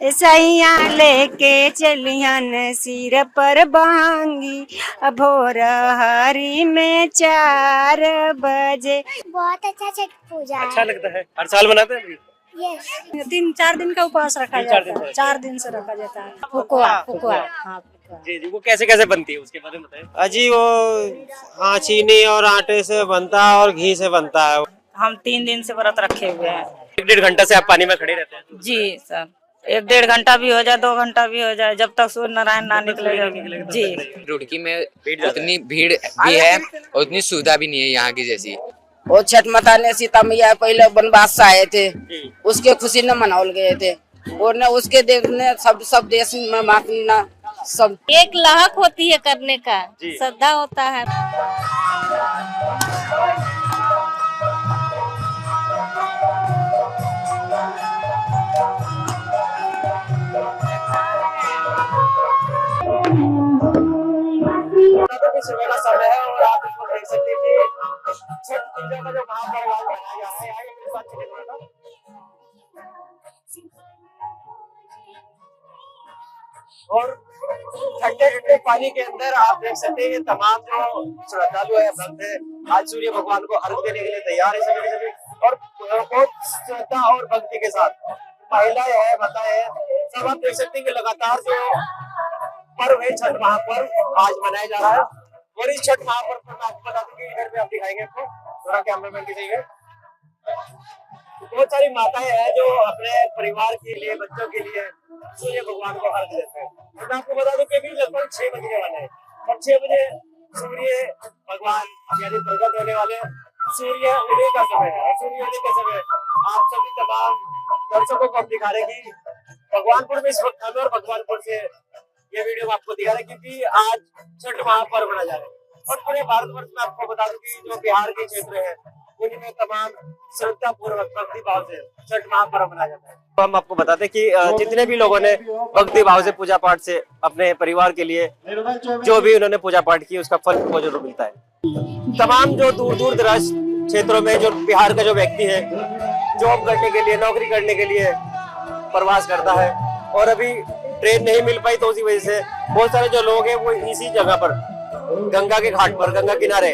सैया लेके चलियन सिर पर बांगी भोर हरी में 4 बजे। बहुत अच्छा छठ पूजा अच्छा लगता है, हर साल मनाते हैं। यस 3-4 दिन का उपवास रखा जाता है, 4 दिन से रखा जाता है। फुकुआ फुकुआ हाँ फुकुआ। जी जी, वो कैसे कैसे बनती है उसके बारे में बताएं। अजी वो हाँ चीनी और आटे से बनता है और घी से बनता है। हम 3 दिन से व्रत रखे हुए हैं। 1-1.5 घंटा से आप पानी में खड़े रहते हैं। जी सर, 1-1.5 घंटा भी हो जाए, 2 घंटा भी हो जाए, जब तक सूर्य नारायण ना निकले जी। रुड़की में उतनी भीड़ भी है और उतनी सुविधा भी नहीं है यहाँ की जैसी। और छठ माता ने सीता मैया पहले वनवास से आए थे, उसके खुशी न मनावल गए थे और न उसके देखने सब देश में माना सब एक लहक होती है करने का, श्रद्धा होता है। सुबह का समय है और आप इसको देख सकते हैं कि छठ पूजा का जो महापर्व मनाया जा रहा है, आइए मेरे साथ चलिए थोड़ा सा। और ठंडे ठंडे पानी के अंदर आप देख सकते हैं ये तमाम जो श्रद्धालु है, भक्त है, आज सूर्य भगवान को अर्घ देने के लिए तैयार है सभी और बहुत श्रद्धा और भक्ति के साथ महिलाएं है, माताएं है, सब आप देख सकते हैं कि लगातार जो पर्व है छठ महापर्व आज मनाया जा रहा है। और इस छठ महापर्व पर मैं आपको बता दूं कि इधर पे आप दिखाएंगे आपको थोड़ा कैमरामैन की चाहिए, बहुत सारी माताएं हैं जो अपने परिवार के लिए, बच्चों के लिए सूर्य भगवान को अर्घ देते हैं। तो मैं आपको बता दूं कि अभी लगभग 6 बजने वाले हैं और 6 बजे सूर्य भगवान यानी प्रकट होने वाले सूर्य उदय का समय है। सूर्य उदय का समय आप सभी तमाम दर्शकों को हम दिखा रहे हैं कि भगवानपुर में इस वक्त हम और भगवानपुर से ये वीडियो आपको दिखा रहे हैं क्योंकि आज छठ महापर्व मनाया जा रहा है। और पूरे भारतवर्ष में आपको बता दूं कि जो बिहार के क्षेत्र है उनमें तमाम श्रद्धा पूर्वक भक्ति भाव से छठ महापर्व मनाया जाता है। तो हम आपको बताते हैं कि जितने भी लोगों ने भक्ति भाव से पूजा पाठ से अपने परिवार के लिए जो भी उन्होंने पूजा पाठ की उसका फल को जरूर मिलता है। तमाम जो दूर दूर दराज क्षेत्रों में जो बिहार का जो व्यक्ति है जॉब करने के लिए, नौकरी करने के लिए प्रवास करता है और अभी ट्रेन नहीं मिल पाई तो उसी वजह से बहुत सारे जो लोग हैं वो इसी जगह पर गंगा के घाट पर, गंगा किनारे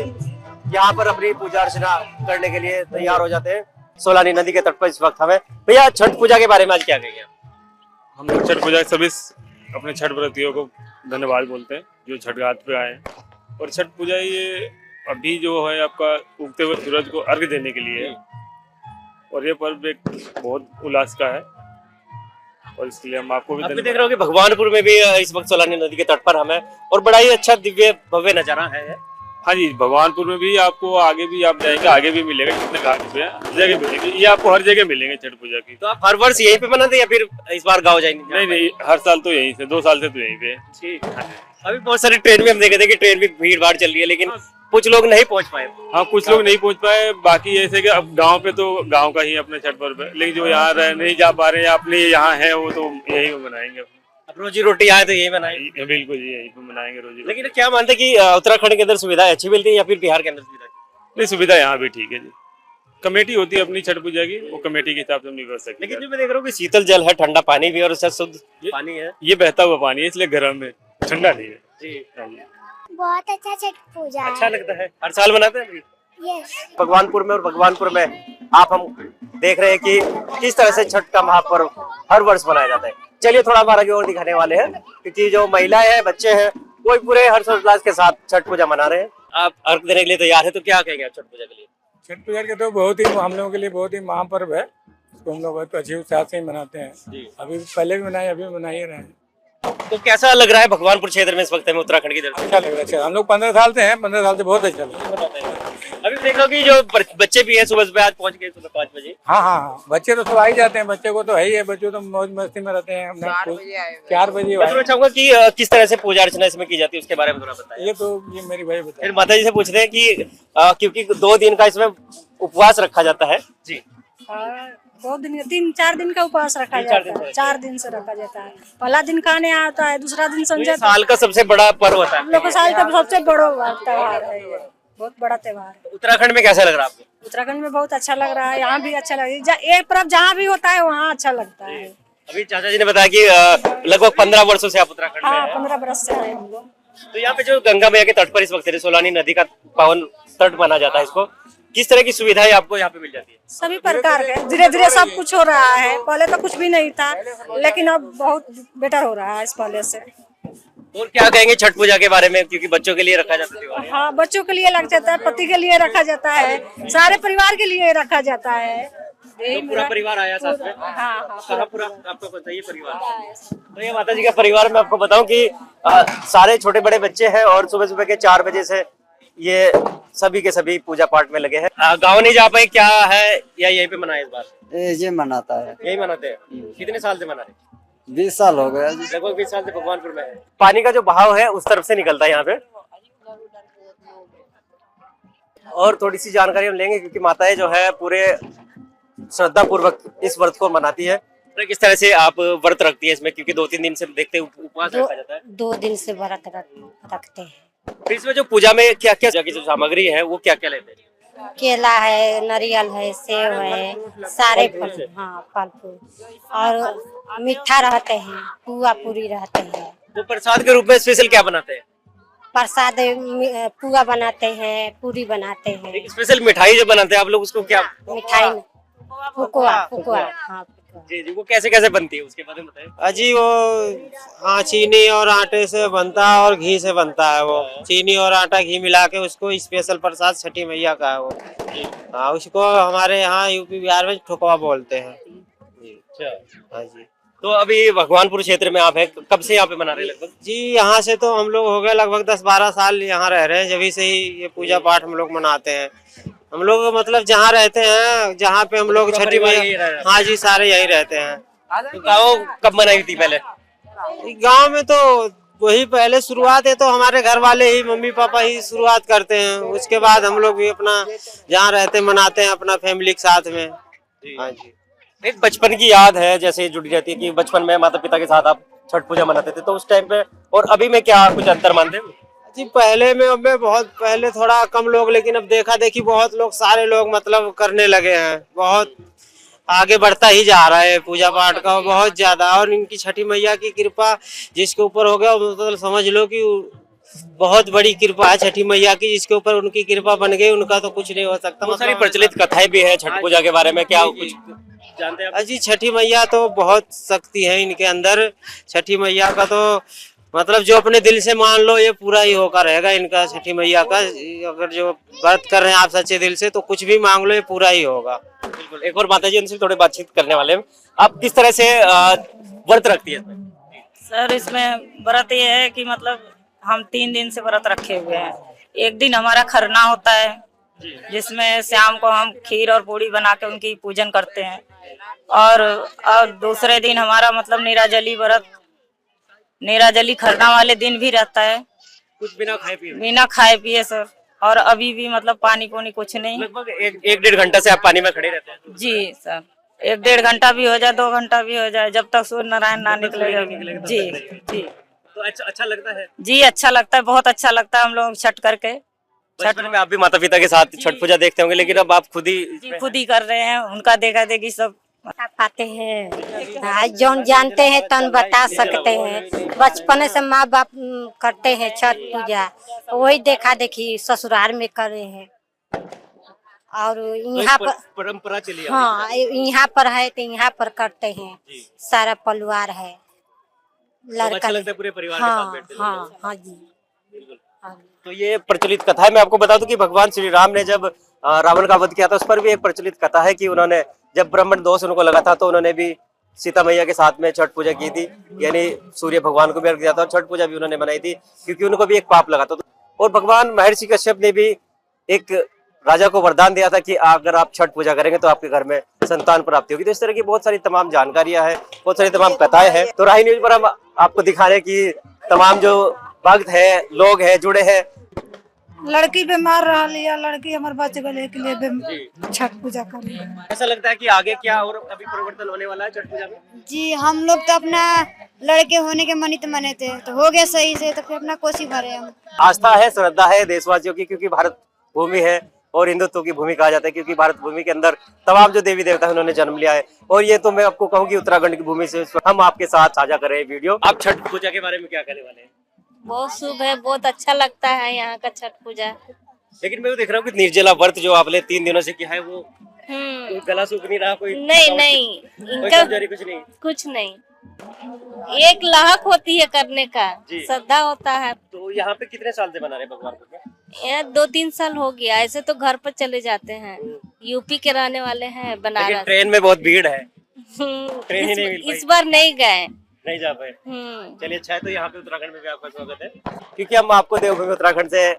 यहाँ पर अपनी पूजा अर्चना करने के लिए तैयार हो जाते हैं। सोलानी नदी के तट पर इस वक्त हमें भैया छठ पूजा के बारे में आज क्या कहेंगे? हम लोग छठ पूजा सभी अपने छठ व्रतियों को धन्यवाद बोलते हैं जो छठ घाट पे आए हैं। और छठ पूजा ये अभी जो है आपका उगते हुए सूरज को अर्घ देने के लिए है और ये पर्व एक बहुत उल्लास का है और इसलिए हम आपको भी देख रहे हो कि भगवानपुर में भी इस वक्त सोलानी नदी के तट पर हमें और बड़ा ही अच्छा दिव्य भव्य नजारा है। हाँ जी, भगवानपुर में भी आपको आगे भी आप जाएंगे, आगे भी मिलेगा, कितने घाट पे हर जगह मिलेंगे, ये आपको हर जगह मिलेंगे छठ पूजा की। तो आप हर वर्ष यहीं पे मनाते या फिर इस बार गाँव जाएंगे? नहीं, हर साल तो यहीं से, 2 साल से तो यहीं पे। ठीक है। अभी बहुत सारी ट्रेन में हम देखे थे कि ट्रेन भी भीड़ भाड़ चल रही है लेकिन कुछ लोग नहीं पहुंच पाए। हाँ, कुछ लोग नहीं पहुंच पाए, बाकी ऐसे कि अब गांव पे तो गांव का ही अपने छठ पर्व है, लेकिन जो यहाँ नहीं जा पा रहे हैं अपने यहाँ है वो तो यही मनाएंगे। रोजी रोटी आए तो यही बनाएंगे। बिल्कुल जी, यही पे मनाएंगे रोजी। लेकिन क्या मानते कि उत्तराखंड के अंदर सुविधाएं अच्छी मिलती है या फिर बिहार के अंदर सुविधा? नहीं, सुविधा यहाँ भी ठीक है जी। कमेटी होती है अपनी छठ पूजा की, वो कमेटी के हिसाब से हम नहीं कर सकते। लेकिन जो मैं देख रहा हूँ कि शीतल जल है, ठंडा पानी भी और शुद्ध पानी है। ये बहता हुआ पानी है इसलिए गर्म है, ठंडा नहीं है जी। बहुत अच्छा छठ पूजा अच्छा लगता है, हर साल मनाते हैं। यस भगवानपुर में और भगवानपुर में आप हम देख रहे हैं कि किस तरह से छठ का महापर्व हर वर्ष मनाया जाता है। चलिए थोड़ा हमारा आगे और दिखाने वाले हैं क्योंकि जो महिलाएं हैं, बच्चे हैं, वो पूरे हर्षोल्लास के साथ छठ पूजा मना रहे हैं। आप अर्घ देने के लिए तैयार है तो क्या कहेंगे आप छठ पूजा के लिए? छठ पूजा के तो बहुत ही हम लोगों के लिए बहुत ही महापर्व है, इसको हम लोग बहुत अच्छे उत्साह से ही मनाते हैं। अभी पहले भी मनाए, अभी मना ही रहे हैं। तो कैसा लग रहा है भगवानपुर क्षेत्र में इस वक्त में उत्तराखंड की तरफ? अच्छा लग रहा है। अच्छा, हम लोग 15 साल से हैं, 15 साल से बहुत अच्छा लग रहा है। अभी देख रहा हूँ कि जो बच्चे भी हैं सुबह आज पहुंच गए, सुबह 5 बजे। हाँ, बच्चे तो सब आ ही जाते हैं, बच्चे को तो है ही है, बच्चे तो मौज मस्ती में रहते हैं। 4 बजे मैं चाहूंगा कि किस तरह से पूजा अर्चना इसमें की जाती है उसके बारे में थोड़ा बताइए। ये मेरी भाई बताइए। माता जी से पूछ रहे हैं कि क्योंकि 2 दिन का इसमें उपवास रखा जाता है जी। 3-4 दिन का उपवास रखा जाता है, 4 दिन से रखा जाता है। पहला दिन खाने आता है, दूसरा दिन संजय साल का सबसे बड़ा पर्व होता है। हम लोग का साल का सबसे बड़ा त्योहार है, ये बहुत बड़ा त्योहार। उत्तराखंड में कैसा लग रहा है आपको? उत्तराखंड में बहुत अच्छा लग रहा है, यहाँ भी अच्छा लग रहा है। एक पर्व जहाँ भी होता है वहाँ अच्छा लगता है। अभी चाचा जी ने बताया कि लगभग 15 वर्षों से आप उत्तराखंड में हाँ हैं। 15 बरस से है हम लोग। तो यहाँ पे जो गंगा मैया के तट पर इस वक्त सोलानी नदी का पावन तट माना जाता है, इसको किस तरह की सुविधाएं आपको यहाँ पे मिल जाती है? सभी प्रकार के धीरे धीरे सब कुछ हो रहा है। पहले तो कुछ भी नहीं था, लेकिन अब बहुत बेटर हो रहा है इस पहले से। और क्या कहेंगे छठ पूजा के बारे में, क्योंकि बच्चों के लिए रखा जाता है त्योहार? हाँ, बच्चों के लिए लग जाता है, पति के लिए रखा जाता है, सारे परिवार के लिए रखा जाता है। तो पूरा परिवार आया साथ में? हाँ हाँ, कहाँ पूरा आपको पता ही है परिवार? तो ये माता जी का परिवार, मैं आपको बताऊं कि सारे छोटे बड़े बच्चे हैं और सुबह सुबह के 4 बजे से ये सभी के सभी पूजा पाठ में लगे हैं। गाँव नहीं जा पाए क्या है, या यहीं पे मनाए इस बार? ये मनाता है, यही मनाते हैं। कितने साल से मना रहे? 20 साल हो गया जी। लगभग 20 साल से भगवानपुर में है। पानी का जो बहाव है उस तरफ से निकलता है यहाँ पे। और थोड़ी सी जानकारी हम लेंगे, क्योंकि माताएं जो है पूरे श्रद्धा पूर्वक इस व्रत को मनाती है। तो किस तरह से आप व्रत रखती है इसमें, क्योंकि 2-3 दिन से देखते उपवास रखा जाता है? 2 दिन से व्रत रखते हैं। फिर इसमें जो पूजा में क्या क्या की जो सामग्री है वो क्या क्या लेते हैं? केला है, नारियल है, सेब है, सारे फल, हाँ फल फूल, और मीठा रहते हैं, पुआ पूरी रहते हैं। तो प्रसाद के रूप में स्पेशल क्या बनाते हैं? प्रसाद पुआ बनाते हैं, पूरी बनाते हैं। एक स्पेशल मिठाई जो बनाते हैं आप लोग, उसको क्या? मिठाई में पुकुआ, पुकुआ, हाँ पुकुआ। जी जी, वो कैसे कैसे बनती है उसके बारे में बताएं। अजी वो हाँ चीनी और आटे से बनता है और घी से बनता है। वो चीनी और आटा घी मिला के उसको स्पेशल प्रसाद छठी मैया का है वो। हाँ, उसको हमारे यहाँ यूपी बिहार में ठोकवा बोलते हैं। अच्छा, हाँ जी। तो अभी भगवानपुर क्षेत्र में आप हैं, कब से यहाँ पे मना रहे हैं लगभग? जी यहाँ से तो हम लोग हो गए लगभग 10-12 साल यहाँ रह रहे हैं। जब से ही ये पूजा पाठ हम लोग मनाते हैं। हम लोग मतलब जहाँ रहते हैं, जहाँ पे हम लोग छठी मैया, हाँ जी सारे यहीं रहते हैं। तो गाँव कब मनाई थी पहले? गांव में तो वही पहले शुरुआत है, तो हमारे घर वाले ही मम्मी पापा ही शुरुआत करते हैं। उसके बाद हम लोग भी अपना जहाँ रहते मनाते हैं अपना फैमिली के साथ में। हाँ जी। एक बचपन की याद है जैसे जुड़ी रहती है कि बचपन में माता पिता के साथ आप छठ पूजा मनाते थे, तो उस टाइम पे और अभी में क्या कुछ अंतर मानते हैं? जी पहले में अब में बहुत पहले थोड़ा कम लोग, लेकिन अब देखा देखी बहुत लोग, सारे लोग मतलब करने लगे हैं। बहुत आगे बढ़ता ही जा रहा है पूजा पाठ का बहुत ज्यादा। और इनकी छठी मैया की कृपा जिसके ऊपर हो गया, मतलब समझ लो कि बहुत बड़ी कृपा है छठी मैया की। जिसके ऊपर उनकी कृपा बन गई, उनका तो कुछ नहीं हो सकता। बहुत सारी प्रचलित कथाएं भी है छठ पूजा के बारे में, क्या कुछ जानते हैं आप? अजी छठी मैया तो बहुत शक्ति है इनके अंदर। छठी मैया का तो मतलब जो अपने दिल से मान लो ये पूरा ही होकर रहेगा इनका। छठी मैया का अगर जो व्रत कर रहे हैं आप सच्चे दिल से, तो कुछ भी मांग लो ये पूरा ही होगा। बिल्कुल। एक और माता जी उनसे थोड़ी बातचीत करने वाले हैं। आप किस तरह से व्रत रखती है? सर इसमें व्रत ये है कि मतलब हम 3 दिन से व्रत रखे हुए हैं। एक दिन हमारा खरना होता है, जिसमें शाम को हम खीर और पूड़ी बना के उनकी पूजन करते हैं। और दूसरे दिन हमारा मतलब निराजली व्रत, निराजली खरना वाले दिन भी रहता है, कुछ बिना खाए पिए? बिना खाए पिए सर। और अभी भी मतलब पानी पोनी कुछ नहीं। लगभग 1-1.5 घंटा से आप पानी में खड़े रहते हैं? जी सर, 1-1.5 घंटा भी हो जाए, 2 घंटा भी हो जाए, जब तक सूर्य नारायण ना निकले। जी जी। तो अच्छा लगता है? जी अच्छा लगता है, बहुत अच्छा लगता है हम लोग छठ करके। बचपन में आप भी माता पिता के साथ छठ पूजा देखते होंगे, लेकिन अब आप खुद ही कर रहे हैं, उनका देखा देखी सब पाते हैं। जौन जानते हैं तन बता सकते हैं। बचपन से माँ बाप करते हैं छठ पूजा, वही देखा देखी ससुराल में कर रहे हैं। और यहाँ पर परंपरा चली। हाँ यहाँ पर है तो यहाँ पर करते हैं, सारा परिवार है, लड़का। अच्छा लगता है पूरे परिवार हाँ, के साथ बैठते हैं। हाँ हाँ जी। तो ये प्रचलित कथा है। मैं आपको बता दूं कि भगवान श्री राम ने जब रावण का वध किया था, उस पर भी एक प्रचलित कथा है कि उन्होंने जब ब्राह्मण दोष उनको लगा था, तो उन्होंने भी सीता मैया के साथ में छठ पूजा की थी, यानी सूर्य भगवान को भी अर्घ दिया था। और छठ पूजा भी उन्होंने मनाई थी क्योंकि उनको भी एक पाप लगा था। और भगवान महर्षि कश्यप ने भी एक राजा को वरदान दिया था कि अगर आप छठ पूजा करेंगे तो आपके घर में संतान प्राप्ति होगी। तो इस तरह की बहुत सारी तमाम जानकारियां हैं, बहुत सारी तमाम कथाएं हैं। तो राही न्यूज पर हम आपको दिखाने की तमाम जो भक्त है, लोग हैं, जुड़े हैं। लड़की बीमार रहा लिया, लड़की हमारे बच गए के लिए छठ पूजा कर रही है। ऐसा लगता है कि आगे क्या और अभी परिवर्तन होने वाला है छठ पूजा में? जी हम लोग तो अपना लड़के होने के मनित मने थे, तो हो गया सही से, तो फिर अपना कोशिश भरे हम। आस्था है, श्रद्धा है देशवासियों की, क्योंकि भारत भूमि है, और हिंदुत्व की भूमि कहा जाता है, क्योंकि भारत भूमि के अंदर तमाम जो देवी देवता है उन्होंने जन्म लिया है। और ये तो मैं आपको कहूँ कि उत्तराखंड की भूमि से हम आपके साथ साझा कर रहे हैं वीडियो। आप छठ पूजा के बारे में क्या कहने वाले हैं? बहुत शुभ है, बहुत अच्छा लगता है यहाँ का छठ पूजा। लेकिन मैं देख रहा हूँ कि निर्जला व्रत जो आपने 3 दिनों से किया है वो कोई गला सूख नहीं रहा, कोई नहीं इनका कुछ नहीं, एक लाहक होती है करने का, श्रद्धा होता है। तो यहाँ पे कितने साल से बना रहे भगवान को? यहाँ 2-3 साल हो गया। ऐसे तो घर पर चले जाते हैं, यूपी के रहने वाले हैं, बनारस। ट्रेन में बहुत भीड़ है, ट्रेन ही नहीं मिल पाई। इस बार नहीं गए, नहीं जा पाए। चलिए अच्छा है, तो यहाँ पे उत्तराखंड में भी आपका स्वागत है, क्योंकि हम आपको देवभूमि उत्तराखंड से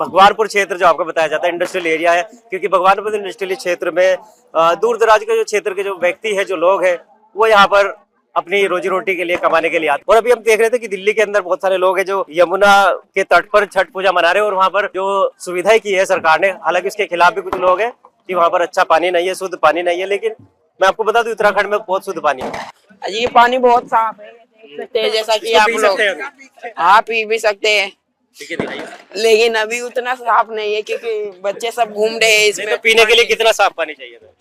भगवानपुर क्षेत्र जो आपको बताया जाता है इंडस्ट्रियल एरिया है, क्योंकि भगवानपुर इंडस्ट्रियल क्षेत्र में दूर दराज के जो क्षेत्र के जो व्यक्ति है, जो लोग हैं, वो यहाँ पर अपनी रोजी रोटी के लिए, कमाने के लिए आते। और अभी हम देख रहे थे कि दिल्ली के अंदर बहुत सारे लोग हैं जो यमुना के तट पर छठ पूजा मना रहे हैं, और वहाँ पर जो सुविधाएं की है सरकार ने, हालांकि उसके खिलाफ भी कुछ लोग हैं कि वहाँ पर अच्छा पानी नहीं है, शुद्ध पानी नहीं है। लेकिन मैं आपको बता दूं उत्तराखंड में बहुत शुद्ध पानी है। ये पानी बहुत साफ है, देख सकते हैं, जैसा कि आप लोग हाँ पी भी सकते हैं, लेकिन अभी उतना साफ नहीं है क्योंकि बच्चे सब घूम रहे हैं इसमें। तो पीने के लिए कितना साफ पानी चाहिए था?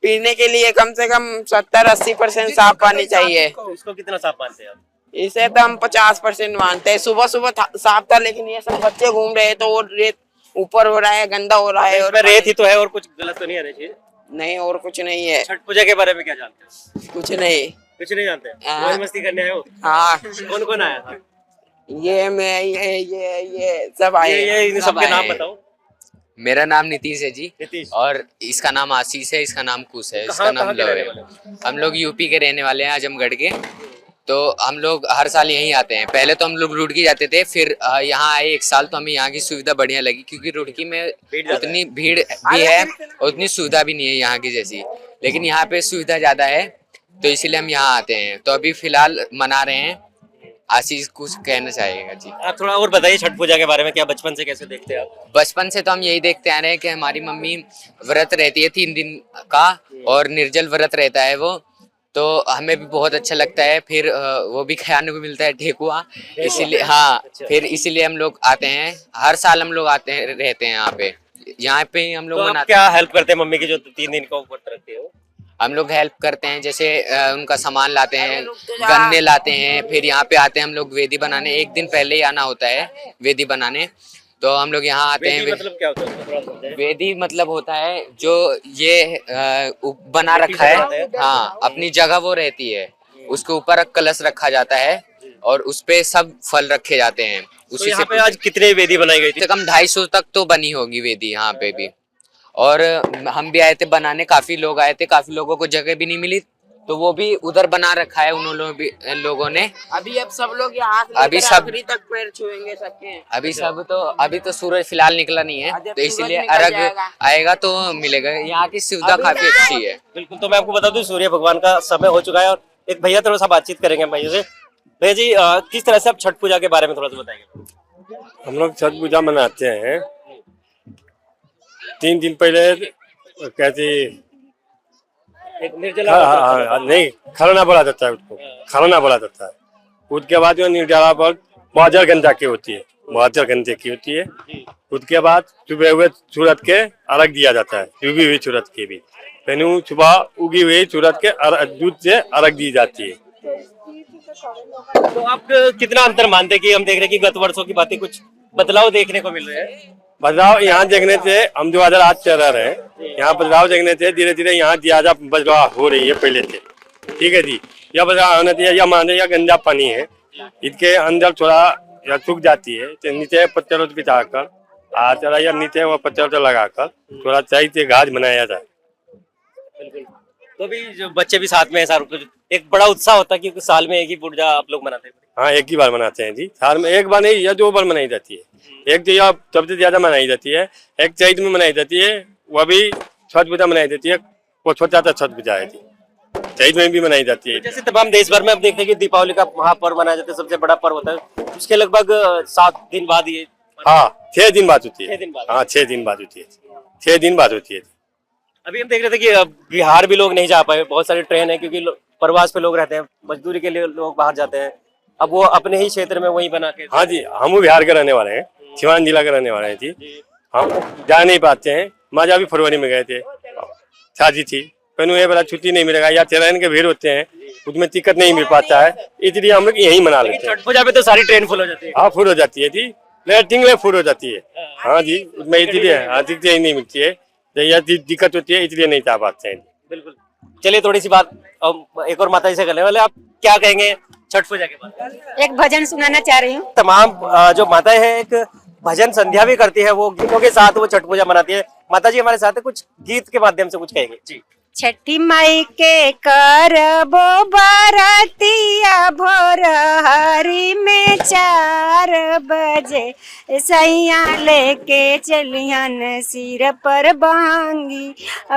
पीने के लिए कम से कम 70-80% साफ पानी चाहिए। इसको कितना साफ मानते हैं आप? इसे तो हम 50% मानते हैं। सुबह सुबह साफ था, लेकिन ये सब बच्चे घूम रहे हैं तो वो रेत ऊपर हो रहा है, गंदा हो रहा है। और रेत ही तो है, और कुछ गलत तो नहीं आना चाहिए। नहीं, और कुछ नहीं है। छठ पूजा के बारे में क्या जानते हैं? कुछ नहीं, कुछ नहीं जानते। मौज मस्ती करने आए हो? हाँ। कौन कौन आया था? ये मैं ये सब आए। ये इन सबके नाम बताओ। मेरा नाम नीतीश है जी। नीतीश। और इसका नाम आशीष है, इसका नाम कुश है, इसका नाम लव है। हम लोग यूपी के रहने वाले हैं, आजमगढ़ के। तो हम लोग हर साल यहीं आते हैं। पहले तो हम लोग रुड़की जाते थे, फिर यहाँ आए 1 साल, तो हमें यहाँ की सुविधा बढ़िया लगी, क्योंकि रुड़की में उतनी भीड़ भी है और उतनी सुविधा भी नहीं है यहाँ की जैसी, लेकिन यहाँ पे सुविधा ज्यादा है, तो इसीलिए हम यहाँ आते हैं। तो अभी फिलहाल मना रहे हैं। आशीष कुछ कहना चाहेगा जी? आप थोड़ा और बताइए छठ पूजा के बारे में, क्या बचपन से कैसे देखते हैं आप? बचपन से तो हम यही देखते आ रहे हैं कि हमारी मम्मी व्रत रहती है 3 दिन का, और निर्जल व्रत रहता है वो, तो हमें भी बहुत अच्छा लगता है। फिर वो भी खाने को मिलता है, ठेकुआ, इसीलिए हाँ, फिर इसीलिए हम लोग आते हैं। हर साल हम लोग आते हैं, रहते हैं यहाँ पे हम लोग मनाते हैं। क्या हेल्प करते हैं मम्मी की जो 3 दिन का व्रत रखते हो? हम लोग हेल्प करते हैं, जैसे उनका सामान लाते हैं, गन्ने लाते हैं, फिर यहाँ पे आते हैं हम लोग वेदी बनाने। 1 दिन पहले ही आना होता है वेदी बनाने, तो हम लोग यहाँ आते हैं। मतलब क्या होता है? वेदी मतलब होता है जो ये बना रखा है, हाँ, अपनी जगह वो रहती है, उसके ऊपर कलश रखा जाता है और उसपे सब फल रखे जाते हैं। उसी से पे आज कितने वेदी बनाई गई थी? कम 250 तक तो बनी होगी वेदी यहाँ पे भी। और हम भी आए थे बनाने, काफी लोग आए थे, काफी लोगों को जगह भी नहीं मिली, तो वो भी उधर बना रखा है उन लोगों ने। अभी अब सब लोग यहाँ अभी सब आखिरी तक पैर छुएंगे सबके। अभी तो सूरज फिलहाल निकला नहीं है, तो इसीलिए अर्घ आएगा तो मिलेगा। यहाँ की सुविधा काफी अच्छी है। बिल्कुल। तो मैं आपको बता दूं सूर्य भगवान का समय हो चुका है, और एक भैया थोड़ा सा बातचीत करेंगे भैया से। भैया जी, किस तरह से आप छठ पूजा के बारे में थोड़ा सा बताएंगे? हम लोग छठ पूजा मनाते हैं 3 दिन पहले, कहती नहीं, खरना बोला जाता है उसको, खरना बोला जाता है। उसके बाद जो निर्जला पर बहादुर गंजा की होती है, बहादुर गंजे की होती है। उसके बाद सुबह हुए सूरज के अर्घ दिया जाता है, डूबी हुई सूरज के भी। फिर सुबह उगी हुई सूरज के दूध से अर्घ दी जाती है। तो आप कितना अंतर मानते हैं कि हम देख रहे हैं कि गत वर्षों की बातें कुछ बदलाव देखने को मिल रहे हैं? बदलाव यहाँ देखने से, हम 2008 चल रहे हैं, यहाँ बदलाव देखने से धीरे धीरे यहाँ ज्यादा बदलाव हो रही है पहले से। ठीक है जी, यह बदलाव होना चाहिए। यह मान यह गंदा पानी है, इसके अंदर थोड़ा यह सूख जाती है, तो नीचे पत्थर बिछाकर चला या नीचे वो पत्थर लगाकर थोड़ा सही से घास बनाया जाए। बिल्कुल। तो भी जो बच्चे भी साथ में है, सारे एक बड़ा उत्साह होता है कि साल में एक ही पूजा आप लोग मनाते हैं? हाँ, एक ही बार मनाते हैं जी, साल में 1 बार नहीं या 2 बार मनाई जाती है। एक तो यह सबसे ज्यादा मनाई जाती है, एक चैत में मनाई जाती है, वह भी छठ पूजा मनाई जाती है, वो छोटा सा छठ पूजा है जी, चैत में भी मनाई जाती है। जैसे तमाम देश भर में आप देखते हैं कि दीपावली का महापर्व मनाया जाता है, सबसे बड़ा पर्व होता है, उसके लगभग 7 दिन बाद ये, हाँ 6 दिन बाद होती है। 6 दिन बाद? हाँ 6 दिन बाद होती है, 6 दिन बाद होती है। अभी हम देख रहे थे कि बिहार भी लोग नहीं जा पाए, बहुत सारी ट्रेन है, क्योंकि प्रवास पे लोग रहते हैं, मजदूरी के लिए लोग बाहर जाते हैं, अब वो अपने ही क्षेत्र में वही बना के। हाँ जी, हम बिहार के रहने वाले हैं, सिवान जिला के रहने वाले हैं जी। हम जा नहीं पाते हैं। माजा भी फरवरी में गए थे, शादी थी, पर ये बड़ा छुट्टी नहीं मिलेगा, या ट्रेन के भीड़ होते हैं उसमें टिकट नहीं मिल पाता है, इसलिए हम लोग यही मना लेते हैं। छठ पूजा पे तो सारी ट्रेन फुल हो जाती है। हाँ फुल हो जाती है जी, वेटिंग में फुल हो जाती है। हाँ जी, उसमें इसलिए टिकट नहीं मिलती है, दिक्कत होती है, इसलिए नहीं जा पाते हैं। बिल्कुल। चलिए थोड़ी सी बात एक और माता जी से करने वाले, आप क्या कहेंगे छठ पूजा के बाद? एक भजन सुनाना चाह रही हूँ। तमाम जो माताएं हैं एक भजन संध्या भी करती है, वो गीतों के साथ वो छठ पूजा मनाती है। माता जी हमारे साथ है, कुछ गीत के माध्यम से कुछ कहेंगे जी। छठी माई के करबो बरतिया भोर हरी में 4 बजे सैया लेके चलिहन सिर पर बांगी,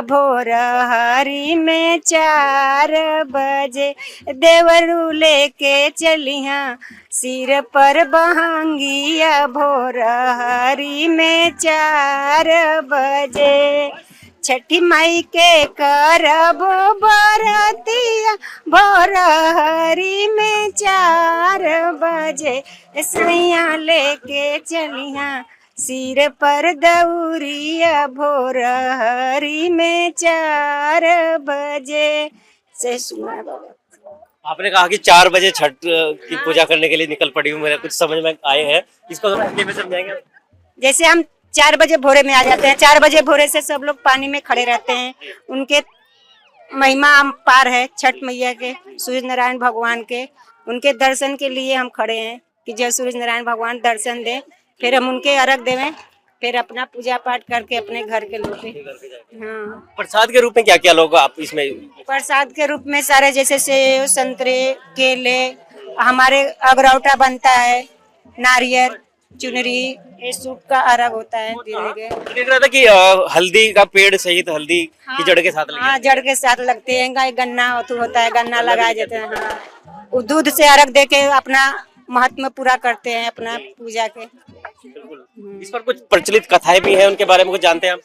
भोर हरी में 4 बजे देवरू लेके चलिहा सिर पर बहांगी, भोर हरी में 4 बजे छठी माई के करबो बरतिया भोर हरी में 4 बजे सैया लेके चलिहा सिर पर दौरिया, भोर हरी में 4 बजे से सुना। आपने कहा कि 4 बजे छठ की पूजा करने के लिए निकल पड़ी हूँ, मेरे कुछ समझ में आए हैं, इसको थोड़ा हिंदी में समझाएंगे? जैसे हम 4 बजे भोरे में आ जाते हैं, 4 बजे भोरे से सब लोग पानी में खड़े रहते हैं, उनके महिमा पार है छठ मैया के, सूर्य नारायण भगवान के, उनके दर्शन के लिए हम खड़े हैं कि जब सूर्य नारायण भगवान दर्शन दे, फिर हम उनके अर्घ देवें, फिर अपना पूजा पाठ करके अपने घर के लौटे। हाँ, प्रसाद के रूप में क्या क्या लोग आप इसमें? प्रसाद के रूप में सारे जैसे सेब, संतरे, केले, हमारे अगरौटा बनता है, नारियल, चुनरी, ये सूप का अर्घ होता है। देख रहा था कि हल्दी का पेड़ सहित हल्दी की जड़ के साथ लगे। हाँ, जड़ के साथ लगते हैं, गन्ना होता है, गन्ना लगाए जाते हैं। हाँ, वो दूध से अर्घ दे के अपना महत्व पूरा करते हैं अपना पूजा के। इस पर कुछ प्रचलित कथाएं भी हैं, उनके बारे में कुछ जानते हैं आप?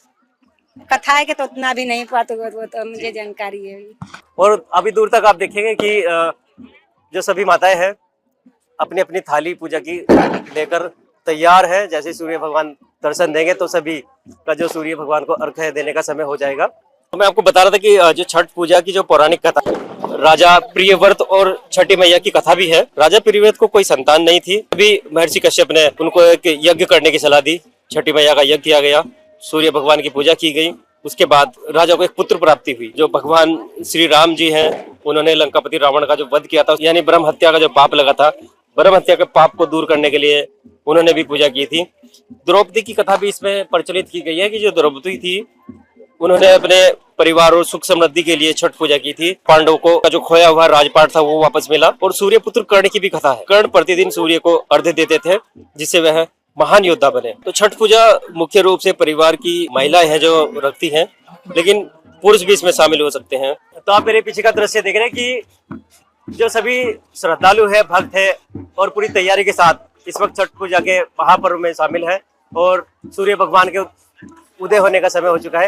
कथाएं के तो उतना भी नहीं पता, वो तो मुझे जानकारी है। और अभी दूर तक आप देखेंगे कि जो सभी माताएं हैं अपनी अपनी थाली पूजा की लेकर तैयार है। जैसे सूर्य भगवान दर्शन देंगे तो सभी का जो सूर्य भगवान को अर्घ्य देने का समय हो जाएगा। तो मैं आपको बता रहा था कि जो छठ पूजा की जो पौराणिक कथा, राजा प्रियव्रत और छठी मैया की कथा भी है। राजा प्रियव्रत को कोई संतान नहीं थी, अभी महर्षि कश्यप ने उनको एक यज्ञ करने की सलाह दी, छठी मैया का यज्ञ किया गया, सूर्य भगवान की पूजा की गई। उसके बाद राजा को एक पुत्र प्राप्ति हुई, जो भगवान श्री राम जी हैं, उन्होंने लंकापति रावण का जो वध किया था, यानी ब्रह्म हत्या का जो पाप लगा था, ब्रह्म हत्या के पाप को दूर करने के लिए उन्होंने भी पूजा की थी। द्रौपदी की कथा भी इसमें प्रचलित की गई है कि जो द्रौपदी थी उन्होंने अपने परिवार और सुख समृद्धि के लिए छठ पूजा की थी। पांडवों को जो खोया हुआ राजपाट था वो वापस मिला। और सूर्य पुत्र कर्ण की भी कथा है, कर्ण प्रतिदिन सूर्य को अर्घ्य देते थे जिससे वह महान योद्धा बने। तो छठ पूजा मुख्य रूप से परिवार की महिलाएं हैं जो रखती हैं, लेकिन पुरुष भी इसमें शामिल हो सकते हैं। तो आप मेरे पीछे का दृश्य देख रहे हैं कि जो सभी श्रद्धालु है, भक्त है और पूरी तैयारी के साथ इस वक्त छठ पूजा के महापर्व में शामिल है और सूर्य भगवान के उदय होने का समय हो चुका है।